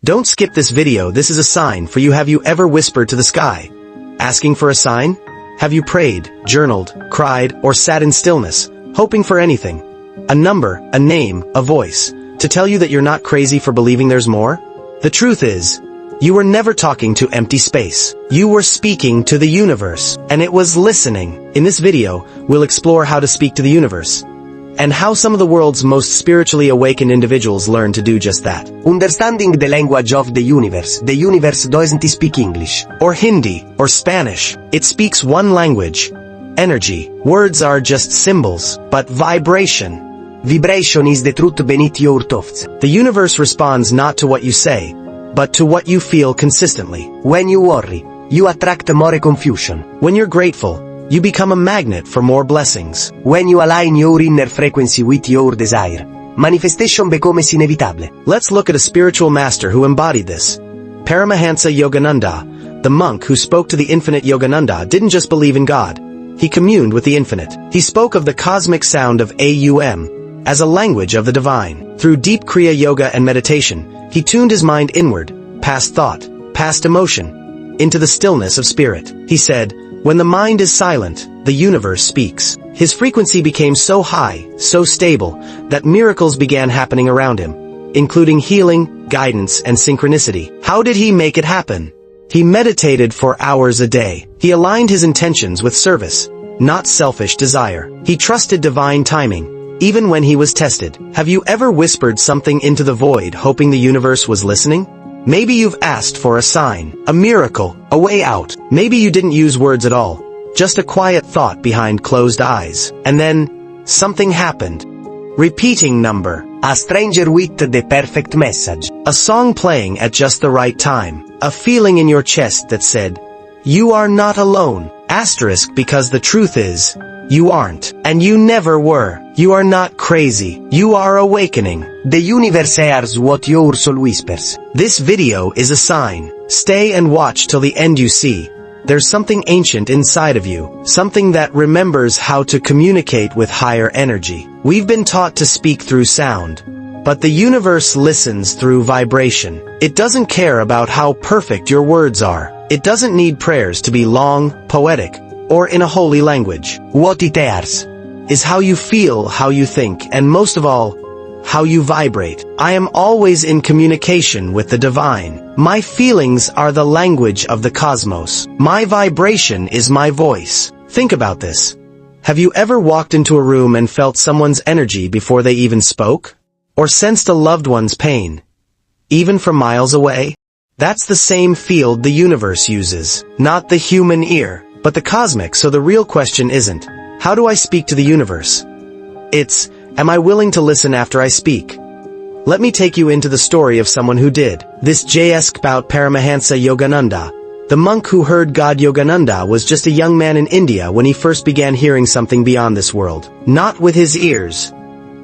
Don't skip this video. This is a sign for you. Have you ever whispered to the sky, asking for a sign? Have you prayed, journaled, cried, or sat in stillness, hoping for anything? A number, a name, a voice, to tell you that you're not crazy for believing there's more? The truth is, you were never talking to empty space. You were speaking to the universe, and it was listening. In this video, we'll explore how to speak to the universe, and how some of the world's most spiritually awakened individuals learn to do just that. Understanding the language of the universe. The universe doesn't speak English. Or Hindi, or Spanish. It speaks one language. Energy. Words are just symbols, but vibration. Vibration is the truth beneath your thoughts. The universe responds not to what you say, but to what you feel consistently. When you worry, you attract more confusion. When you're grateful, you become a magnet for more blessings. When you align your inner frequency with your desire, manifestation becomes inevitable. Let's look at a spiritual master who embodied this. Paramahansa Yogananda, the monk who spoke to the infinite. Yogananda didn't just believe in God. He communed with the infinite. He spoke of the cosmic sound of Aum as a language of the divine. Through deep Kriya Yoga and meditation, he tuned his mind inward, past thought, past emotion, into the stillness of spirit. He said, "When the mind is silent, the universe speaks." His frequency became so high, so stable, that miracles began happening around him, including healing, guidance, and synchronicity. How did he make it happen? He meditated for hours a day. He aligned his intentions with service, not selfish desire. He trusted divine timing, even when he was tested. Have you ever whispered something into the void hoping the universe was listening? Maybe you've asked for a sign, a miracle, a way out. Maybe you didn't use words at all, just a quiet thought behind closed eyes. And then, something happened. Repeating number. A stranger with the perfect message. A song playing at just the right time. A feeling in your chest that said, "You are not alone." Asterisk, because the truth is, you aren't. And you never were. You are not crazy. You are awakening. The universe hears what your soul whispers. This video is a sign. Stay and watch till the end. You see, there's something ancient inside of you, something that remembers how to communicate with higher energy. We've been taught to speak through sound, but the universe listens through vibration. It doesn't care about how perfect your words are. It doesn't need prayers to be long, poetic, or in a holy language. What it hears is how you feel, how you think, and most of all, how you vibrate. I am always in communication with the divine. My feelings are the language of the cosmos. My vibration is my voice. Think about this. Have you ever walked into a room and felt someone's energy before they even spoke? Or sensed a loved one's pain, even from miles away? That's the same field the universe uses, not the human ear, but the cosmic. So the real question isn't, how do I speak to the universe? It's, am I willing to listen after I speak? Let me take you into the story of someone who did. This J.S. about Paramahansa Yogananda. The monk who heard God. Yogananda was just a young man in India when he first began hearing something beyond this world. Not with his ears,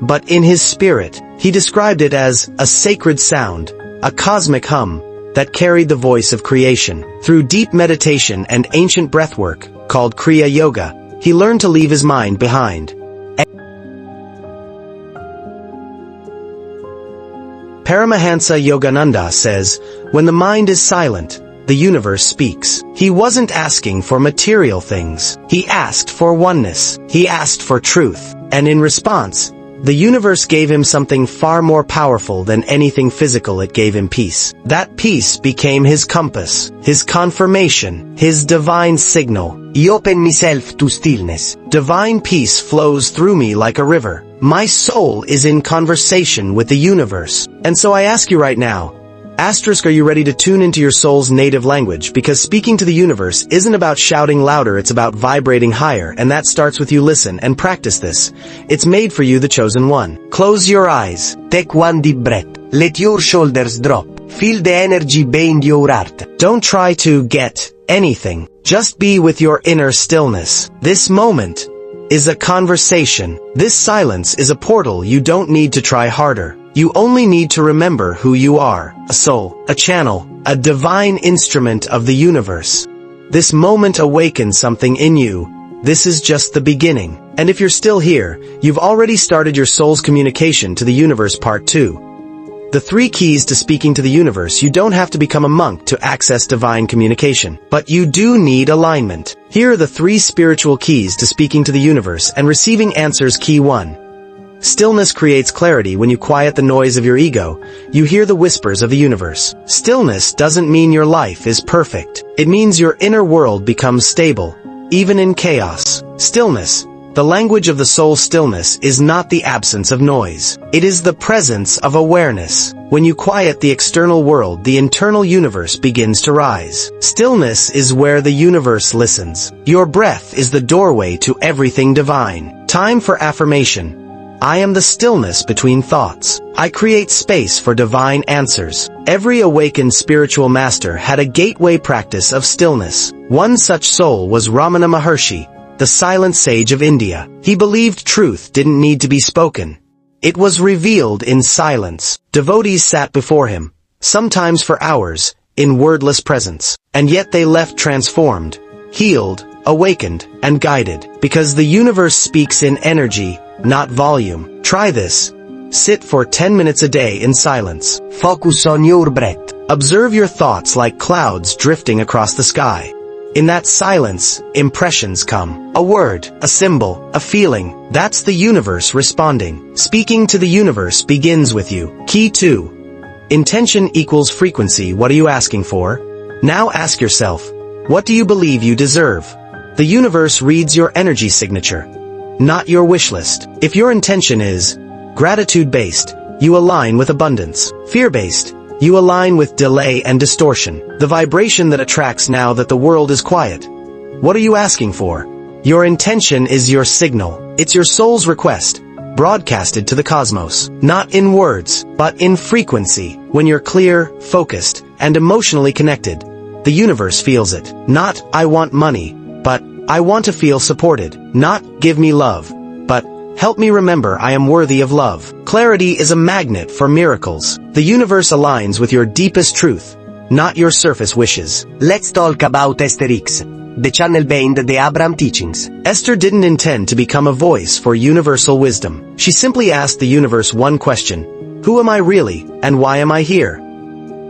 but in his spirit. He described it as a sacred sound, a cosmic hum, that carried the voice of creation. Through deep meditation and ancient breathwork, called Kriya Yoga, he learned to leave his mind behind. Paramahansa Yogananda says, when the mind is silent, the universe speaks. He wasn't asking for material things. He asked for oneness. He asked for truth. And in response, the universe gave him something far more powerful than anything physical. It gave him peace. That peace became his compass, his confirmation, his divine signal. I open myself to stillness. Divine peace flows through me like a river. My soul is in conversation with the universe. And so I ask you right now, asterisk, are you ready to tune into your soul's native language? Because speaking to the universe isn't about shouting louder, it's about vibrating higher, and that starts with you. Listen and practice this. It's made for you, the chosen one. Close your eyes. Take one deep breath. Let your shoulders drop. Feel the energy behind your heart. Don't try to get anything. Just be with your inner stillness. This moment is a conversation. This silence is a portal. You don't need to try harder. You only need to remember who you are, a soul, a channel, a divine instrument of the universe. This moment awakens something in you. This is just the beginning. And if you're still here, you've already started your soul's communication to the universe. Part 2. The 3 keys to speaking to the universe. You don't have to become a monk to access divine communication, but you do need alignment. Here are the 3 spiritual keys to speaking to the universe and receiving answers. Key 1. Stillness creates clarity. When you quiet the noise of your ego, you hear the whispers of the universe. Stillness doesn't mean your life is perfect. It means your inner world becomes stable, even in chaos. Stillness, the language of the soul. Stillness is not the absence of noise. It is the presence of awareness. When you quiet the external world, the internal universe begins to rise. Stillness is where the universe listens. Your breath is the doorway to everything divine. Time for affirmation. I am the stillness between thoughts. I create space for divine answers. Every awakened spiritual master had a gateway practice of stillness. One such soul was Ramana Maharshi, the silent sage of India. He believed truth didn't need to be spoken. It was revealed in silence. Devotees sat before him, sometimes for hours, in wordless presence. And yet they left transformed, healed, awakened, and guided. Because the universe speaks in energy, not volume. Try this. Sit for 10 minutes a day in silence. Focus on your breath. Observe your thoughts like clouds drifting across the sky. In that silence, impressions come. A word, a symbol, a feeling. That's the universe responding. Speaking to the universe begins with you. Key 2. Intention equals frequency. What are you asking for? Now ask yourself, what do you believe you deserve? The universe reads your energy signature, not your wish list. If your intention is gratitude-based, you align with abundance. Fear-based, you align with delay and distortion, the vibration that attracts now that the world is quiet. What are you asking for? Your intention is your signal. It's your soul's request, broadcasted to the cosmos. Not in words, but in frequency. When you're clear, focused, and emotionally connected, the universe feels it. Not, I want money, but, I want to feel supported. Not, give me love, but, help me remember I am worthy of love. Clarity is a magnet for miracles. The universe aligns with your deepest truth, not your surface wishes. Let's talk about Esther X, the channel behind the Abraham teachings. Esther didn't intend to become a voice for universal wisdom. She simply asked the universe one question: who am I really, and why am I here?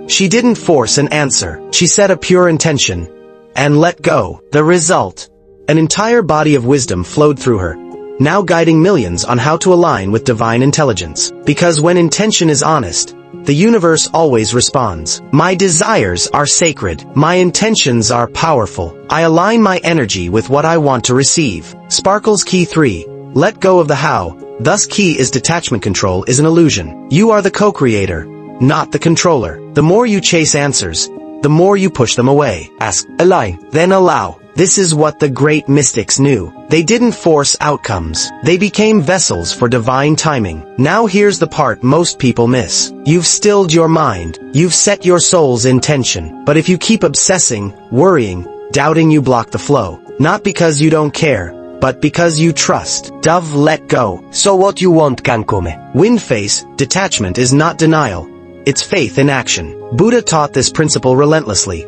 She didn't force an answer. She set a pure intention, and let go. The result: an entire body of wisdom flowed through her, now guiding millions on how to align with divine intelligence. Because when intention is honest, the universe always responds. My desires are sacred. My intentions are powerful. I align my energy with what I want to receive. Sparkles. Key 3. Let go of the how. Thus key is detachment. Control is an illusion. You are the co-creator, not the controller. The more you chase answers, the more you push them away. Ask, align, then allow. This is what the great mystics knew. They didn't force outcomes. They became vessels for divine timing. Now here's the part most people miss. You've stilled your mind. You've set your soul's intention. But if you keep obsessing, worrying, doubting, you block the flow. Not because you don't care, but because you trust. Dove, let go. So what you want can come. Wind face, detachment is not denial. It's faith in action. Buddha taught this principle relentlessly.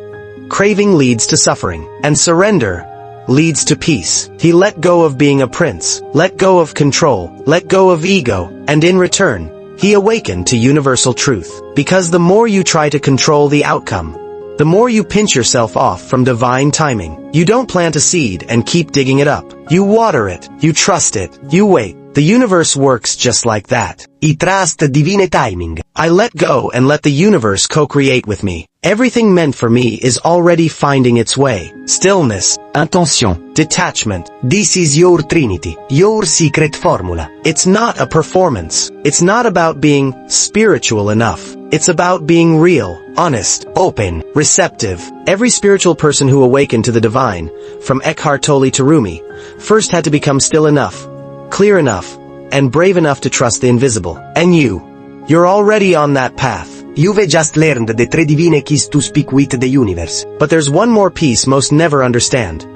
Craving leads to suffering, and surrender leads to peace. He let go of being a prince, let go of control, let go of ego, and in return, he awakened to universal truth. Because the more you try to control the outcome, the more you pinch yourself off from divine timing. You don't plant a seed and keep digging it up. You water it, you trust it, you wait. The universe works just like that. I trust divine timing. I let go and let the universe co-create with me. Everything meant for me is already finding its way. Stillness, Intention, detachment. This is your trinity, your secret formula. It's not a performance. It's not about being spiritual enough. It's about being real, honest, open, receptive. Every spiritual person who awakened to the divine, from Eckhart Tolle to Rumi, first had to become still enough, clear enough, and brave enough to trust the invisible. And you're already on that path. You've just learned the 3 divine keys to speak with the universe. But there's one more piece most never understand.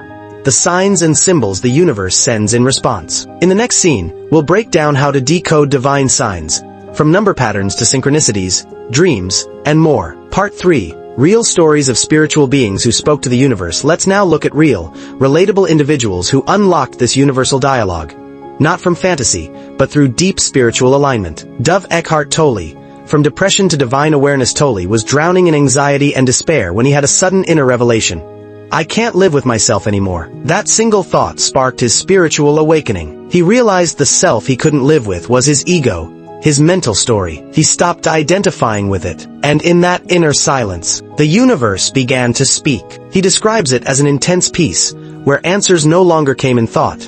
The signs and symbols the universe sends in response. In the next scene, we'll break down how to decode divine signs, from number patterns to synchronicities, dreams, and more. Part 3. Real stories of spiritual beings who spoke to the universe. Let's now look at real, relatable individuals who unlocked this universal dialogue. Not from fantasy, but through deep spiritual alignment. Dove Eckhart Tolle, from depression to divine awareness. Tolle was drowning in anxiety and despair when he had a sudden inner revelation. I can't live with myself anymore. That single thought sparked his spiritual awakening. He realized the self he couldn't live with was his ego, his mental story. He stopped identifying with it, and in that inner silence, the universe began to speak. He describes it as an intense peace, where answers no longer came in thought,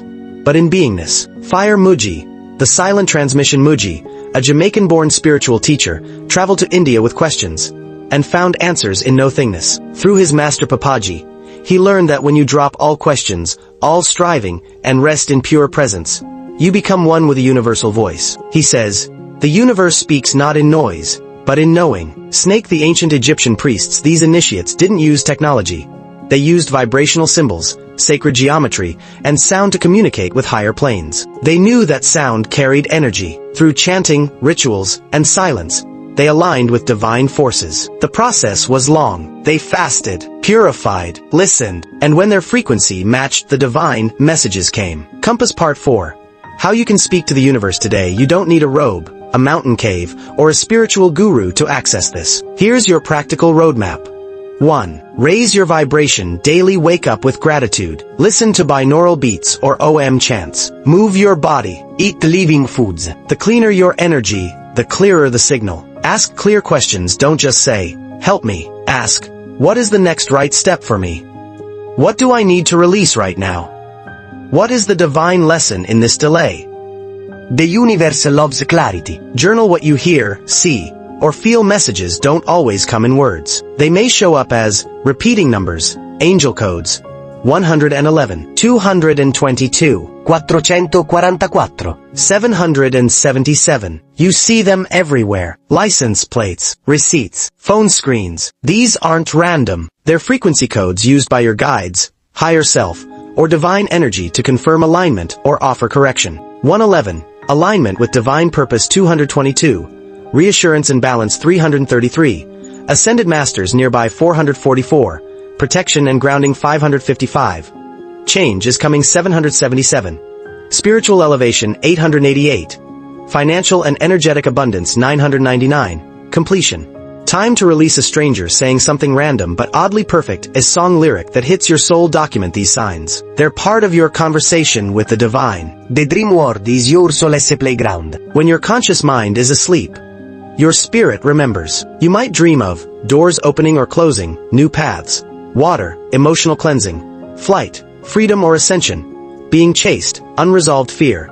but in beingness. Fire Muji, the silent transmission. Muji, a Jamaican-born spiritual teacher, traveled to India with questions, and found answers in no-thingness. Through his master Papaji, he learned that when you drop all questions, all striving, and rest in pure presence, you become one with a universal voice. He says, the universe speaks not in noise, but in knowing. Snake, the ancient Egyptian priests, these initiates didn't use technology. They used vibrational symbols, sacred geometry, and sound to communicate with higher planes. They knew that sound carried energy. Through chanting, rituals, and silence, they aligned with divine forces. The process was long. They fasted, purified, listened, and when their frequency matched the divine, messages came. Compass Part 4. How you can speak to the universe today. You don't need a robe, a mountain cave, or a spiritual guru to access this. Here's your practical roadmap. 1. Raise your vibration daily. Wake up with gratitude. Listen to binaural beats or OM chants. Move your body. Eat living foods. The cleaner your energy, the clearer the signal. Ask clear questions. Don't just say, help me. Ask, what is the next right step for me? What do I need to release right now? What is the divine lesson in this delay? The universe loves clarity. Journal what you hear, see, or feel. Messages don't always come in words. They may show up as repeating numbers, angel codes, 111, 222, 444, 777. You see them everywhere. License plates, receipts, phone screens. These aren't random. They're frequency codes used by your guides, higher self, or divine energy to confirm alignment or offer correction. 111. Alignment with divine purpose. 222. Reassurance and balance. 333. Ascended masters nearby. 444. Protection and grounding. 555. Change is coming. 777. Spiritual elevation. 888. Financial and energetic abundance. 999. Completion. Time to release a stranger saying something random but oddly perfect, a song lyric that hits your soul. Document these signs. They're part of your conversation with the divine. The dream world is your soul's playground. When your conscious mind is asleep, your spirit remembers. You might dream of doors opening or closing, new paths, water, emotional cleansing, flight, freedom or ascension, being chased, unresolved fear.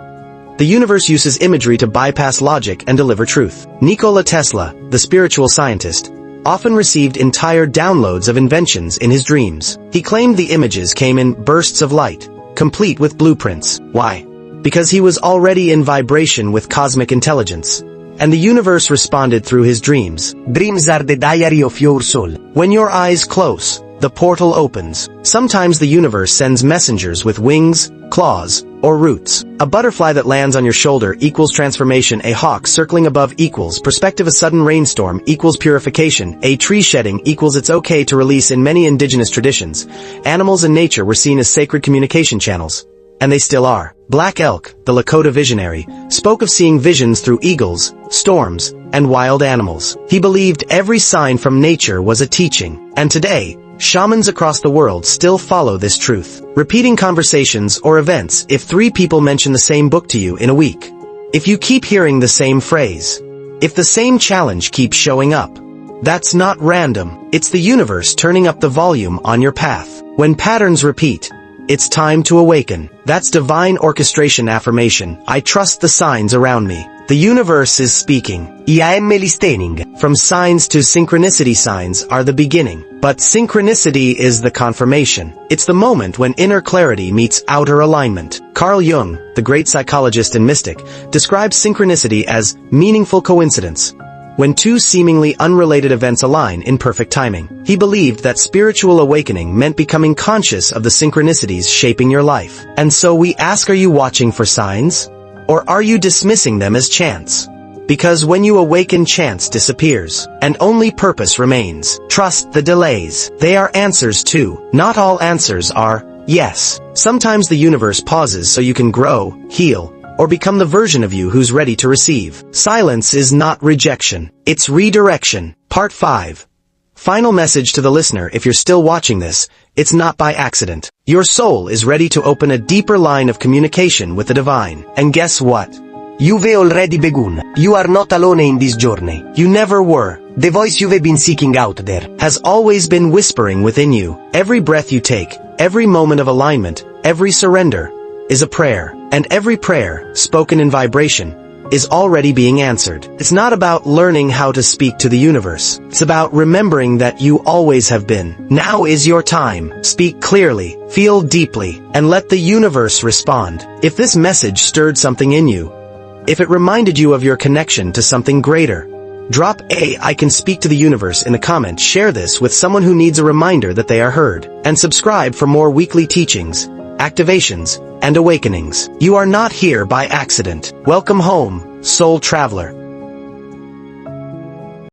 The universe uses imagery to bypass logic and deliver truth. Nikola Tesla, the spiritual scientist, often received entire downloads of inventions in his dreams. He claimed the images came in bursts of light, complete with blueprints. Why? Because he was already in vibration with cosmic intelligence, and the universe responded through his dreams. Dreams are the diary of your soul. When your eyes close, the portal opens. Sometimes the universe sends messengers with wings, claws, or roots. A butterfly that lands on your shoulder equals transformation. A hawk circling above equals perspective. A sudden rainstorm equals purification. A tree shedding equals it's okay to release. In many indigenous traditions, animals and nature were seen as sacred communication channels. And they still are. Black Elk, the Lakota visionary, spoke of seeing visions through eagles, storms, and wild animals. He believed every sign from nature was a teaching. And today, shamans across the world still follow this truth. Repeating conversations or events. If 3 people mention the same book to you in a week, if you keep hearing the same phrase, if the same challenge keeps showing up, that's not random. It's the universe turning up the volume on your path. When patterns repeat, it's time to awaken. That's divine orchestration. Affirmation. I trust the signs around me. The universe is speaking. I am listening. From signs to synchronicity. Signs are the beginning, but synchronicity is the confirmation. It's the moment when inner clarity meets outer alignment. Carl Jung, the great psychologist and mystic, describes synchronicity as meaningful coincidence, when 2 seemingly unrelated events align in perfect timing. He believed that spiritual awakening meant becoming conscious of the synchronicities shaping your life. And so we ask, are you watching for signs? Or are you dismissing them as chance? Because when you awaken, chance disappears, and only purpose remains. Trust the delays. They are answers too. Not all answers are yes. Sometimes the universe pauses so you can grow, heal, or become the version of you who's ready to receive. Silence is not rejection. It's redirection. Part 5. Final message to the listener: if you're still watching this, it's not by accident. Your soul is ready to open a deeper line of communication with the divine. And guess what? You've already begun. You are not alone in this journey. You never were. The voice you've been seeking out there has always been whispering within you. Every breath you take, every moment of alignment, every surrender is a prayer. And every prayer, spoken in vibration, is already being answered. It's not about learning how to speak to the universe. It's about remembering that you always have been. Now is your time. Speak clearly, feel deeply, and let the universe respond. If this message stirred something in you, if it reminded you of your connection to something greater, drop a "I can speak to the universe" in the comments. Share this with someone who needs a reminder that they are heard. And subscribe for more weekly teachings, activations, and awakenings. You are not here by accident. Welcome home, soul traveler.